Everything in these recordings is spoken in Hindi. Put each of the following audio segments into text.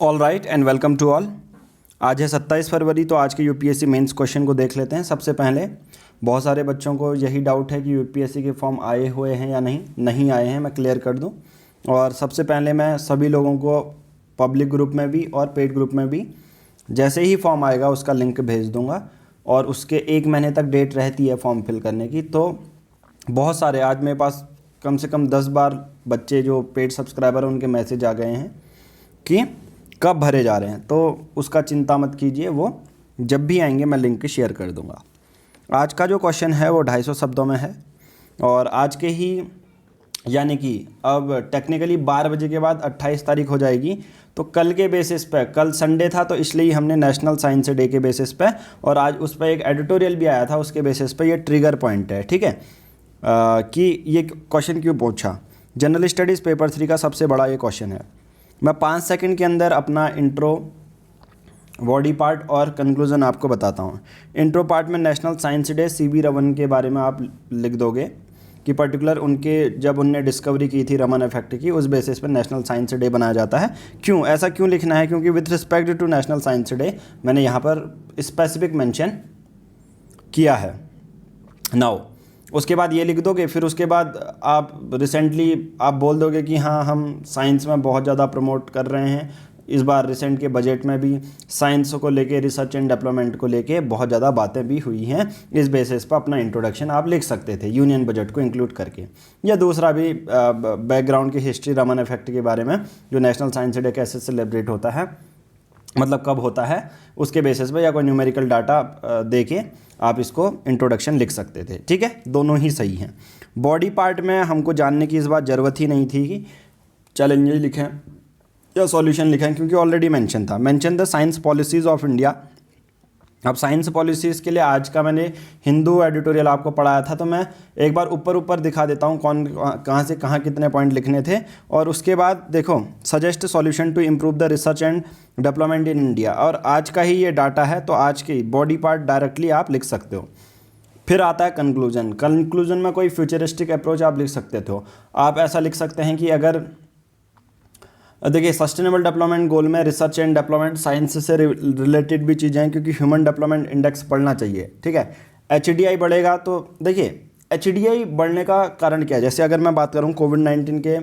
All right and welcome to all. आज है 27 फरवरी। तो आज के यूपीएससी मेंस क्वेश्चन को देख लेते हैं। सबसे पहले बहुत सारे बच्चों को यही डाउट है कि यूपीएससी के फॉर्म आए हुए हैं या नहीं आए हैं, मैं क्लियर कर दूं। और सबसे पहले मैं सभी लोगों को पब्लिक ग्रुप में भी और पेड ग्रुप में भी जैसे ही फॉर्म आएगा उसका लिंक भेज दूंगा। और उसके 1 महीने तक डेट रहती है फॉर्म फिल करने की। तो बहुत सारे आज मेरे पास कम से कम 10 बार बच्चे जो पेड सब्सक्राइबर हैं उनके मैसेज आ गए हैं कि कब भरे जा रहे हैं। तो उसका चिंता मत कीजिए, वो जब भी आएंगे मैं लिंक शेयर कर दूंगा। आज का जो क्वेश्चन है वो 250 शब्दों में है और आज के ही यानी कि अब टेक्निकली 12 बजे के बाद 28 तारीख हो जाएगी। तो कल के बेसिस पे, कल संडे था तो इसलिए हमने नेशनल साइंस डे के बेसिस पे और आज उस पर एक एडिटोरियल भी आया था, उसके बेसिस पे ये ट्रिगर पॉइंट है, ठीक है। कि ये क्वेश्चन क्यों पूछा। जनरल स्टडीज़ पेपर 3 का सबसे बड़ा ये क्वेश्चन है। मैं 5 सेकंड के अंदर अपना इंट्रो, बॉडी पार्ट और कंक्लूजन आपको बताता हूँ। इंट्रो पार्ट में national science day CV Raman के बारे में आप लिख दोगे कि पर्टिकुलर उनके जब उनने डिस्कवरी की थी रमन इफेक्ट की, उस बेसिस पर नेशनल साइंस डे बनाया जाता है। क्यों ऐसा क्यों लिखना है? क्योंकि with respect to national science day मैंने यहाँ पर स्पेसिफिक मेंशन किया है। नाउ उसके बाद ये लिख दोगे, फिर उसके बाद आप रिसेंटली आप बोल दोगे कि हाँ हम साइंस में बहुत ज़्यादा प्रमोट कर रहे हैं। इस बार रिसेंट के बजट में भी साइंस को लेके, रिसर्च एंड डेवलपमेंट को लेके बहुत ज़्यादा बातें भी हुई हैं। इस बेसिस पर अपना इंट्रोडक्शन आप लिख सकते थे यूनियन बजट को इंक्लूड करके। या दूसरा भी बैकग्राउंड की हिस्ट्री रमन इफेक्ट के बारे में, जो नेशनल साइंस डे कैसे सेलिब्रेट होता है, मतलब कब होता है, उसके बेसिस पे या कोई न्यूमेरिकल डाटा देके आप इसको इंट्रोडक्शन लिख सकते थे, ठीक है। दोनों ही सही हैं। बॉडी पार्ट में हमको जानने की इस बात ज़रूरत ही नहीं थी कि चैलेंजेस लिखें या सॉल्यूशन लिखें, क्योंकि ऑलरेडी मेंशन था। Mention the science policies of India. अब साइंस पॉलिसीज़ के लिए आज का मैंने हिंदू एडिटोरियल आपको पढ़ाया था, तो मैं एक बार ऊपर दिखा देता हूँ कौन कहाँ से कहाँ कितने पॉइंट लिखने थे। और उसके बाद देखो, suggest solution to improve the research and development in India. और आज का ही ये डाटा है, तो आज की बॉडी पार्ट डायरेक्टली आप लिख सकते हो। फिर आता है कंक्लूजन। कंक्लूजन में कोई फ्यूचरिस्टिक अप्रोच आप लिख सकते थे। आप ऐसा लिख सकते हैं कि अगर देखिए सस्टेनेबल डेवलपमेंट गोल में रिसर्च एंड डेवलपमेंट साइंस से रिलेटेड भी चीज़ें हैं, क्योंकि ह्यूमन डेवलपमेंट इंडेक्स बढ़ना चाहिए, ठीक है। एचडीआई बढ़ेगा तो देखिए एचडीआई बढ़ने का कारण क्या है। जैसे अगर मैं बात करूं कोविड-19 के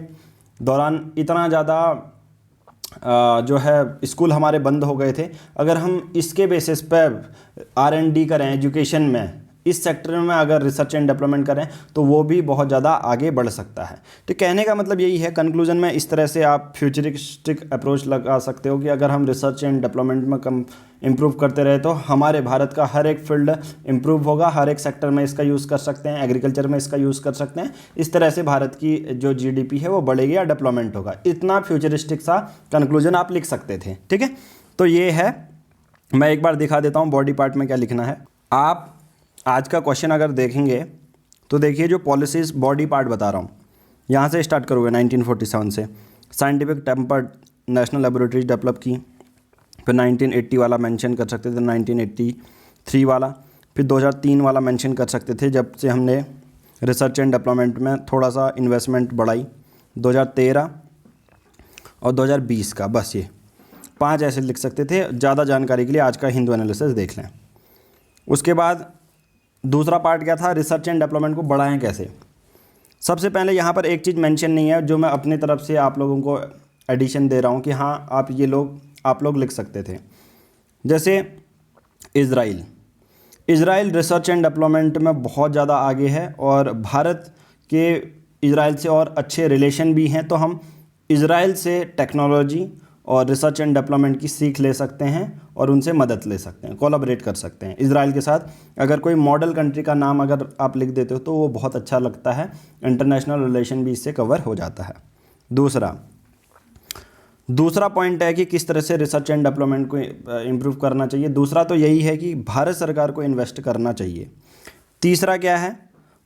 दौरान इतना ज़्यादा जो है स्कूल हमारे बंद हो गए थे। अगर हम इसके बेसिस पर R&D करें एजुकेशन में, इस सेक्टर में अगर रिसर्च एंड डेवलपमेंट करें तो वो भी बहुत ज़्यादा आगे बढ़ सकता है। तो कहने का मतलब यही है, कंक्लूजन में इस तरह से आप फ्यूचरिस्टिक अप्रोच लगा सकते हो कि अगर हम रिसर्च एंड डेवलपमेंट में कम इम्प्रूव करते रहे तो हमारे भारत का हर एक फील्ड इम्प्रूव होगा। हर एक सेक्टर में इसका यूज़ कर सकते हैं, एग्रीकल्चर में इसका यूज़ कर सकते हैं। इस तरह से भारत की जो GDP है वो बढ़ेगी या डेवलपमेंट होगा। इतना फ्यूचरिस्टिक सा कंक्लूजन आप लिख सकते थे, ठीक है। तो ये है, मैं एक बार दिखा देता हूँ बॉडी पार्ट में क्या लिखना है। आप आज का क्वेश्चन अगर देखेंगे तो देखिए जो पॉलिसीज़ बॉडी पार्ट बता रहा हूँ, यहाँ से स्टार्ट करोगे 1947 से। Scientific tempered national laboratories develop की, फिर 1980 वाला मेंशन कर सकते थे, 1983 वाला, फिर 2003 वाला मेंशन कर सकते थे जब से हमने रिसर्च एंड डेवलपमेंट में थोड़ा सा इन्वेस्टमेंट बढ़ाई, 2013 और 2020 का। बस ये 5 ऐसे लिख सकते थे। ज़्यादा जानकारी के लिए आज का हिंदू एनालिसिस देख लें। उसके बाद दूसरा पार्ट क्या था, रिसर्च एंड डेवलपमेंट को बढ़ाएं कैसे। सबसे पहले यहाँ पर एक चीज़ मेंशन नहीं है जो मैं अपनी तरफ से आप लोगों को एडिशन दे रहा हूँ कि हाँ आप लोग लिख सकते थे। जैसे इज़राइल रिसर्च एंड डेवलपमेंट में बहुत ज़्यादा आगे है और भारत के इज़राइल से और अच्छे रिलेशन भी हैं। तो हम इज़राइल से टेक्नोलॉजी और रिसर्च एंड डेवलपमेंट की सीख ले सकते हैं और उनसे मदद ले सकते हैं, कोलैबोरेट कर सकते हैं इज़राइल के साथ। अगर कोई मॉडल कंट्री का नाम अगर आप लिख देते हो तो वो बहुत अच्छा लगता है, इंटरनेशनल रिलेशन भी इससे कवर हो जाता है। दूसरा पॉइंट है कि किस तरह से रिसर्च एंड डेवलपमेंट को इम्प्रूव करना चाहिए। दूसरा तो यही है कि भारत सरकार को इन्वेस्ट करना चाहिए। तीसरा क्या है,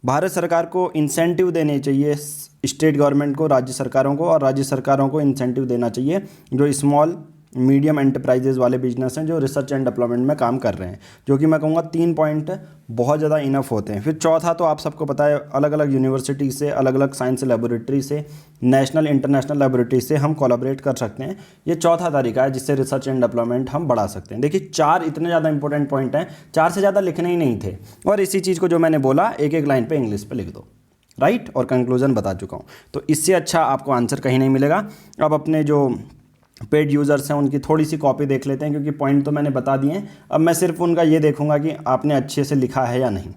भारत सरकार को इंसेंटिव देने चाहिए स्टेट गवर्नमेंट को, राज्य सरकारों को, और राज्य सरकारों को इंसेंटिव देना चाहिए जो स्मॉल मीडियम एंटरप्राइजेज वाले बिजनेस हैं जो रिसर्च एंड डेवलपमेंट में काम कर रहे हैं, जो कि मैं कहूँगा 3 पॉइंट बहुत ज़्यादा इनफ होते हैं। फिर चौथा तो आप सबको पता है, अलग अलग यूनिवर्सिटी से, अलग अलग साइंस लेबोरेटरी से, नेशनल इंटरनेशनल लेबोरेटरी से हम कोलैबोरेट कर सकते हैं। ये चौथा तरीका है जिससे रिसर्च एंड डेवलपमेंट हम बढ़ा सकते हैं। देखिए 4 इतने ज़्यादा इंपॉर्टेंट पॉइंट हैं, 4 से ज़्यादा लिखने ही नहीं थे, और इसी चीज़ को जो मैंने बोला एक एक लाइन पे इंग्लिश पे लिख दो, राइट, और कंक्लूजन बता चुका हूँ। तो इससे अच्छा आपको आंसर कहीं नहीं मिलेगा। अब अपने जो पेड यूज़र्स हैं उनकी थोड़ी सी कॉपी देख लेते हैं, क्योंकि पॉइंट तो मैंने बता दिए हैं। अब मैं सिर्फ उनका ये देखूंगा कि आपने अच्छे से लिखा है या नहीं।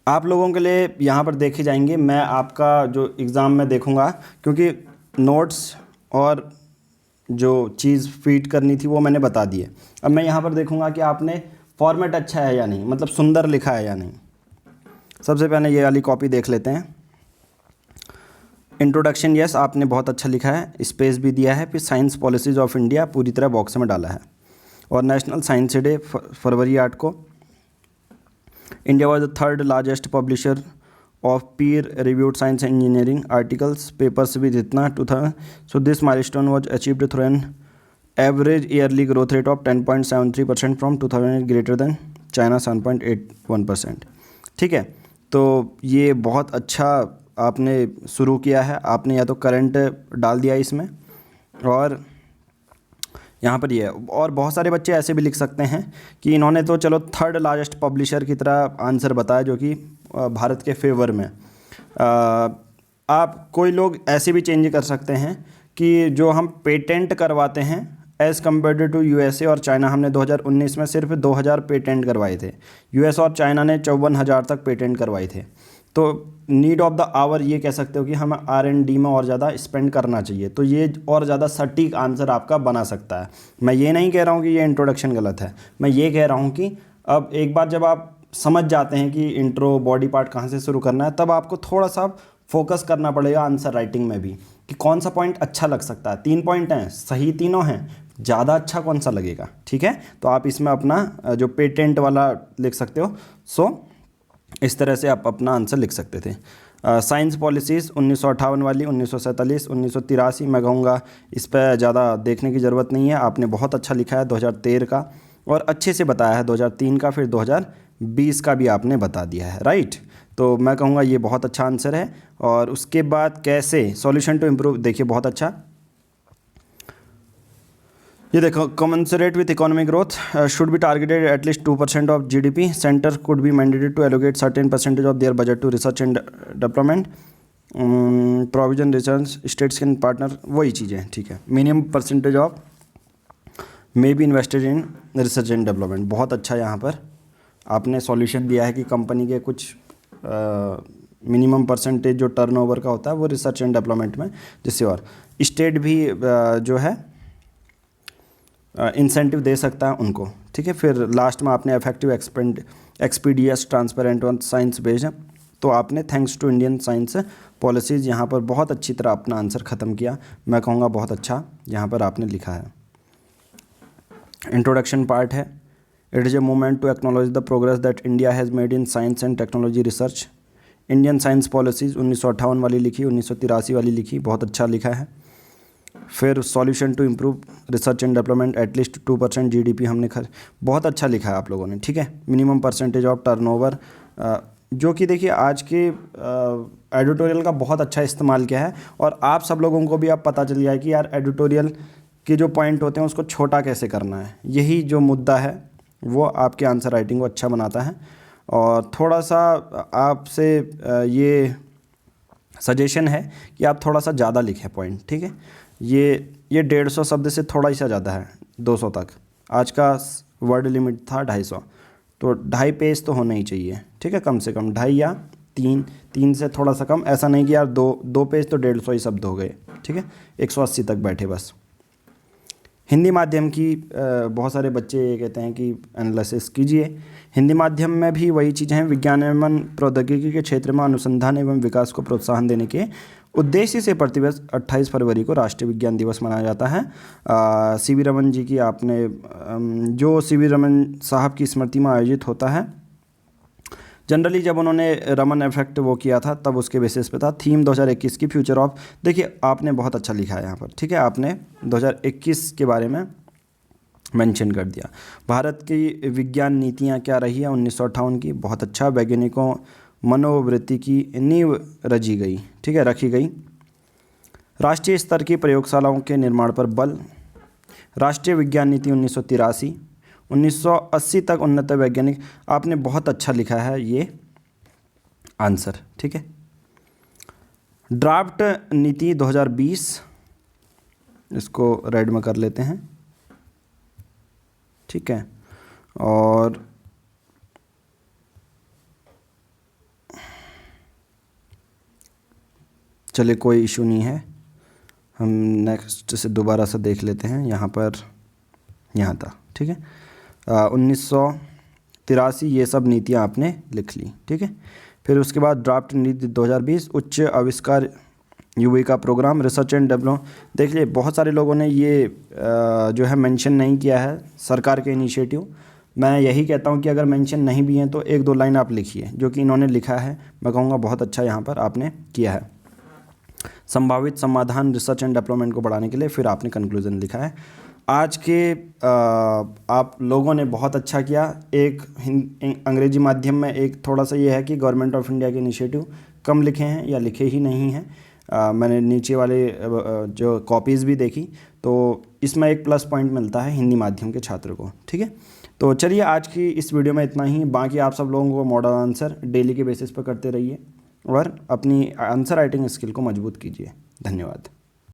आप लोगों के लिए यहाँ पर देखे जाएंगे, मैं आपका जो एग्ज़ाम में देखूंगा, क्योंकि नोट्स और जो चीज़ फीड करनी थी वो मैंने बता दी है। अब मैं यहाँ पर देखूंगा कि आपने फॉर्मेट अच्छा है या नहीं, मतलब सुंदर लिखा है या नहीं। सबसे पहले ये वाली कॉपी देख लेते हैं। इंट्रोडक्शन यस, आपने बहुत अच्छा लिखा है, स्पेस भी दिया है। फिर साइंस पॉलिसीज़ ऑफ इंडिया पूरी तरह बॉक्स में डाला है। और नेशनल साइंस डे फरवरी 8 को। India was the 3rd largest publisher of peer reviewed science and engineering articles, papers भी जितना 2000। So this milestone was achieved through an average yearly growth rate of 10.73% from 2008, greater than China 7.81%। ठीक है, तो ये बहुत अच्छा आपने शुरू किया है। आपने या तो करंट डाल दिया इसमें, और यहाँ पर ये, और बहुत सारे बच्चे ऐसे भी लिख सकते हैं कि इन्होंने तो चलो 3rd लार्जेस्ट पब्लिशर की तरह आंसर बताया, जो कि भारत के फेवर में। आप कोई लोग ऐसे भी चेंज कर सकते हैं कि जो हम पेटेंट करवाते हैं एज़ कम्पेयर टू यूएसए और चाइना, हमने 2019 में सिर्फ 2000 पेटेंट करवाए थे। यूएस और चाइना ने 54,000 तक पेटेंट करवाए थे। तो नीड ऑफ द आवर ये कह सकते हो कि हमें R&D में और ज़्यादा स्पेंड करना चाहिए, तो ये और ज़्यादा सटीक आंसर आपका बना सकता है। मैं ये नहीं कह रहा हूँ कि ये इंट्रोडक्शन गलत है, मैं ये कह रहा हूँ कि अब एक बार जब आप समझ जाते हैं कि इंट्रो बॉडी पार्ट कहाँ से शुरू करना है, तब आपको थोड़ा सा फोकस करना पड़ेगा आंसर राइटिंग में भी, कि कौन सा पॉइंट अच्छा लग सकता है। 3 पॉइंट हैं, सही तीनों हैं, ज़्यादा अच्छा कौन सा लगेगा। ठीक है, तो आप इसमें अपना जो पेटेंट वाला लिख सकते हो। सो इस तरह से आप अपना आंसर लिख सकते थे। साइंस पॉलिसीज़ 1958 वाली, 1947, 1983, मैं कहूँगा इस पर ज़्यादा देखने की ज़रूरत नहीं है। आपने बहुत अच्छा लिखा है 2013 का, और अच्छे से बताया है 2003 का, फिर 2020 का भी आपने बता दिया है, राइट। तो मैं कहूँगा ये बहुत अच्छा आंसर है। और उसके बाद कैसे सॉल्यूशन टू इम्प्रूव, देखिए बहुत अच्छा, ये देखो, commensurate with economic growth should be targeted at least 2% of GDP. Center could be mandated to allocate certain percentage of their budget to research and development. Provision returns states can partner, वही चीज़ें, ठीक है। Minimum percentage of may be invested in research and development, बहुत अच्छा यहाँ पर आपने सॉल्यूशन दिया है कि कंपनी के कुछ मिनिमम परसेंटेज जो टर्नओवर का होता है वो रिसर्च एंड डेवलपमेंट में, जिससे और स्टेट भी जो है इंसेंटिव दे सकता है उनको। ठीक है, फिर लास्ट में आपने इफेक्टिव एक्सपीडियस ट्रांसपेरेंट और साइंस बेस्ड, तो आपने thanks to Indian science policies यहाँ पर बहुत अच्छी तरह अपना आंसर ख़त्म किया। मैं कहूँगा बहुत अच्छा यहाँ पर आपने लिखा है। इंट्रोडक्शन पार्ट है, it is a movement to acknowledge the progress that India has made in science and technology research. Indian science policies 1958 वाली लिखी, 1983 वाली लिखी, बहुत अच्छा लिखा है। फिर solution to improve research and development at least 2% GDP हमने बहुत अच्छा लिखा है आप लोगों ने। ठीक है, मिनिमम परसेंटेज ऑफ टर्नओवर, जो कि देखिए आज के एडिटोरियल का बहुत अच्छा इस्तेमाल किया है, और आप सब लोगों को भी अब पता चल गया है कि यार एडिटोरियल के जो पॉइंट होते हैं उसको छोटा कैसे करना है। यही जो मुद्दा है वो आपके आंसर राइटिंग को अच्छा बनाता है। और थोड़ा सा आपसे ये सजेशन है कि आप थोड़ा सा ज़्यादा लिखें पॉइंट। ठीक है, ये 150 शब्द से थोड़ा ही सा ज़्यादा है, 200 तक। आज का वर्ड लिमिट था 250, तो 2.5 पेज तो होना ही चाहिए। ठीक है, कम से कम 2.5 या 3 से थोड़ा सा कम, ऐसा नहीं कि यार 2 पेज तो 150 ही शब्द हो गए। ठीक है, 180 तक बैठे बस। हिंदी माध्यम की बहुत सारे बच्चे ये कहते हैं कि एनालिसिस कीजिए। हिंदी माध्यम में भी वही चीज़ें हैं। विज्ञान एवं प्रौद्योगिकी के क्षेत्र में अनुसंधान एवं विकास को प्रोत्साहन देने के उद्देश्य से प्रतिवर्ष 28 फरवरी को राष्ट्रीय विज्ञान दिवस मनाया जाता है। CV रमन जी की आपने जो CV रमन साहब की स्मृति में आयोजित होता है, जनरली जब उन्होंने रमन इफेक्ट वो किया था तब उसके बेसिस पे था। थीम 2021 की फ्यूचर ऑफ, देखिए आपने बहुत अच्छा लिखा है यहाँ पर, ठीक है, आपने 2021 के बारे में मेंशन कर दिया। भारत की विज्ञान नीतियाँ क्या रही है 1958 की, बहुत अच्छा। वैज्ञानिकों मनोवृत्ति की नींव रची गई, ठीक है, रखी गई। राष्ट्रीय स्तर की प्रयोगशालाओं के निर्माण पर बल। राष्ट्रीय विज्ञान नीति 1983। 1980 तक उन्नत वैज्ञानिक, आपने बहुत अच्छा लिखा है ये आंसर, ठीक है। ड्राफ्ट नीति 2020, इसको रेड में कर लेते हैं, ठीक है। और चलिए कोई इशू नहीं है, हम नेक्स्ट से दोबारा से देख लेते हैं। यहाँ पर यहाँ था, ठीक है। 1983 ये सब नीतियाँ आपने लिख ली, ठीक है। फिर उसके बाद ड्राफ्ट नीति 2020, उच्च आविष्कार Yuvika program, research and development. देख लिए बहुत सारे लोगों ने ये जो है मेंशन नहीं किया है सरकार के इनिशिएटिव। मैं यही कहता हूँ कि अगर मेंशन नहीं भी हैं तो एक दो लाइन आप लिखिए, जो कि इन्होंने लिखा है मैं कहूँगा बहुत अच्छा यहाँ पर आपने किया है। संभावित समाधान रिसर्च एंड डेवलपमेंट को बढ़ाने के लिए, फिर आपने कंक्लूजन लिखा है। आज के आप लोगों ने बहुत अच्छा किया। एक अंग्रेजी माध्यम में एक थोड़ा सा ये है कि गवर्नमेंट ऑफ इंडिया के इनिशिएटिव कम लिखे हैं या लिखे ही नहीं हैं। मैंने नीचे वाले जो कॉपीज़ भी देखी तो इसमें एक प्लस पॉइंट मिलता है हिंदी माध्यम के छात्र को, ठीक है। तो चलिए आज की इस वीडियो में इतना ही। बाकी आप सब लोगों को मॉडल आंसर डेली के बेसिस पर करते रहिए और अपनी आंसर राइटिंग स्किल को मजबूत कीजिए। धन्यवाद।